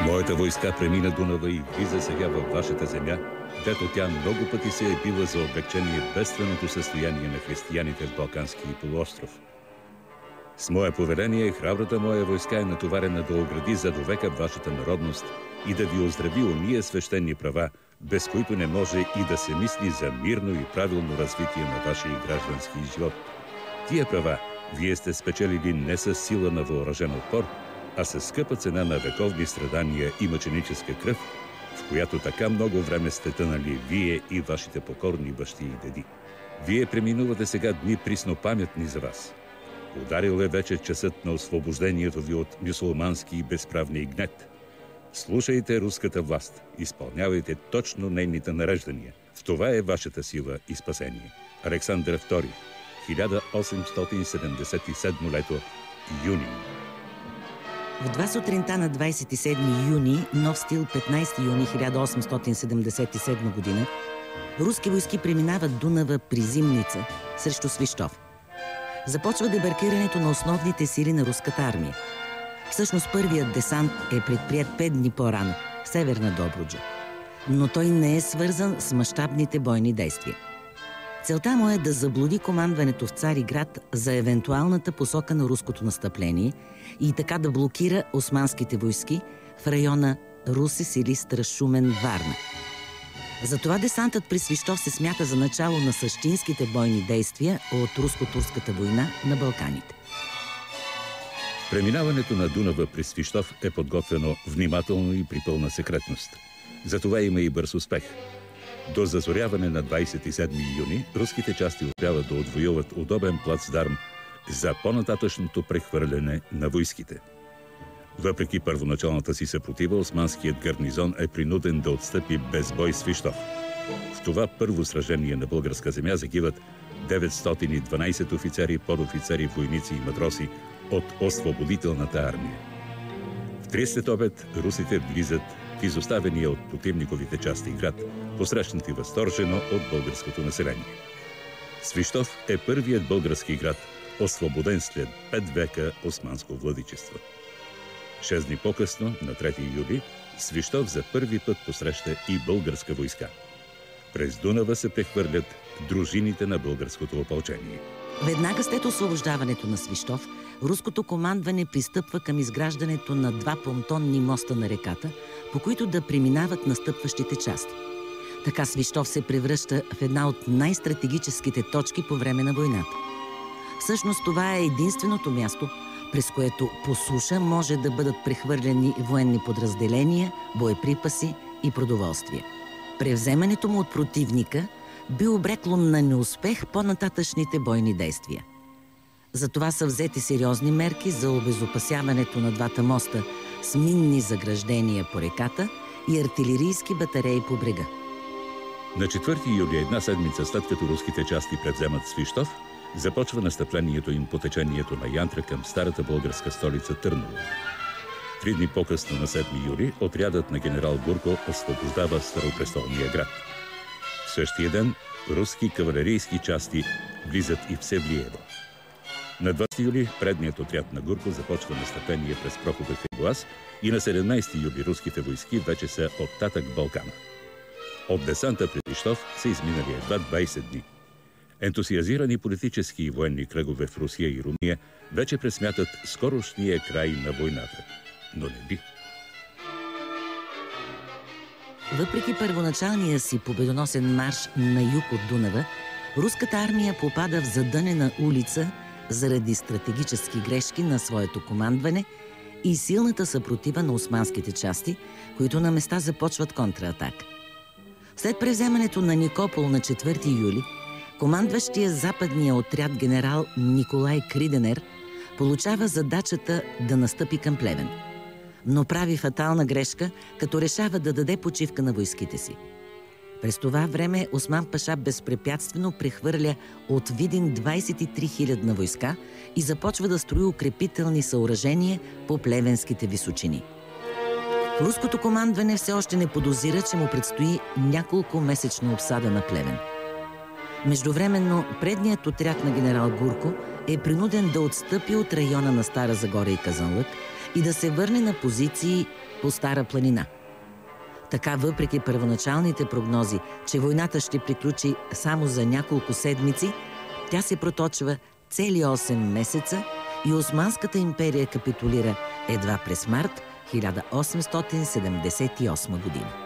Моята войска премина Дунава и влиза сега във вашата земя, дето тя много пъти се е била за облегчение бедственото състояние на християните в Балканския полуостров. С мое повеление храбрата моя войска е натоварена да огради за довека вашата народност и да ви оздрави ония свещени права, без които не може и да се мисли за мирно и правилно развитие на вашия граждански живот. Тия права вие сте спечелили не с сила на въоръжен отпор, а със скъпа цена на вековни страдания и мъченическа кръв, в която така много време сте тънали вие и вашите покорни бащи и деди. Вие преминувате сега дни приснопаметни за вас. Ударил е вече часът на освобождението ви от мюсулмански и безправни гнет. Слушайте руската власт, изпълнявайте точно нейните нареждания. В това е вашата сила и спасение. Александър II, 1877 лето, юни. В 2 сутринта на 27 юни, нов стил 15 юни 1877 година, руски войски преминават Дунава при Зимница срещу Свищов. Започва дебаркирането на основните сили на руската армия. Всъщност първият десант е предприят 5 дни по-рано, в Северна Добруджа. Но той не е свързан с мащабните бойни действия. Целта му е да заблуди командването в Цариград за евентуалната посока на руското настъпление и така да блокира османските войски в района Русе, Силистра, Шумен, Варна. Затова десантът при Свищов се смята за начало на същинските бойни действия от руско-турската война на Балканите. Преминаването на Дунава при Свищов е подготвено внимателно и при пълна секретност. Затова има и бърз успех. До зазоряване на 27 юни руските части успяват да отвоюват удобен плацдарм за по-нататъчното прехвърляне на войските. Въпреки първоначалната си съпротива, османският гарнизон е принуден да отстъпи без бой Свищов. В това първо сражение на българска земя загиват 912 офицери, подофицери, войници и матроси от освободителната армия. В 30 обед русите влизат в изоставения от противниковите части град, посрещнати възторжено от българското население. Свищов е първият български град, освободен след 5 века османско владичество. 6 дни по-късно, на 3 юли, Свищов за първи път посреща и българска войска. През Дунава се прехвърлят дружините на българското опълчение. Веднага след освобождаването на Свищов, руското командване пристъпва към изграждането на 2 понтонни моста на реката, по които да преминават настъпващите части. Така Свищов се превръща в една от най-стратегическите точки по време на войната. Всъщност това е единственото място, през което по суша може да бъдат прехвърляни военни подразделения, боеприпаси и продоволствие. Превземането му от противника би обрекло на неуспех по-нататъчните бойни действия. Затова са взети сериозни мерки за обезопасяването на 2 моста с минни заграждения по реката и артилерийски батареи по брега. На 4 юли, една седмица след като руските части превземат Свищов, започва настъплението им по течението на Янтра към старата българска столица Търново. 3 дни по-късно, на 7 юли, отрядът на генерал Гурко освобождава Старопрестолния град. В същия ден руски кавалерийски части влизат и в Севлиево. На 20 юли предният отряд на Гурко започва настъпление през Прохопев и Боаз и на 17 юли руските войски вече са оттатък Балкана. От десанта при Свищов са изминали едва 20 дни. Ентусиазирани политически и военни кръгове в Русия и Румъния вече пресмятат скорошния край на войната. Но не би. Въпреки първоначалния си победоносен марш на юг от Дунава, руската армия попада в задънена улица заради стратегически грешки на своето командване и силната съпротива на османските части, които на места започват контратака. След превземането на Никопол на 4 юли, командващия западния отряд генерал Николай Криденер получава задачата да настъпи към Плевен, но прави фатална грешка, като решава да даде почивка на войските си. През това време Осман паша безпрепятствено прехвърля от Видин 23 000 войска и започва да строи укрепителни съоръжения по плевенските височини. Руското командване все още не подозира, че му предстои няколко месечна обсада на Плевен. Междувременно, предният отряд на генерал Гурко е принуден да отстъпи от района на Стара Загора и Казанлък и да се върне на позиции по Стара планина. Така, въпреки първоначалните прогнози, че войната ще приключи само за няколко седмици, тя се проточва цели 8 месеца и Османската империя капитулира едва през март 1878 година.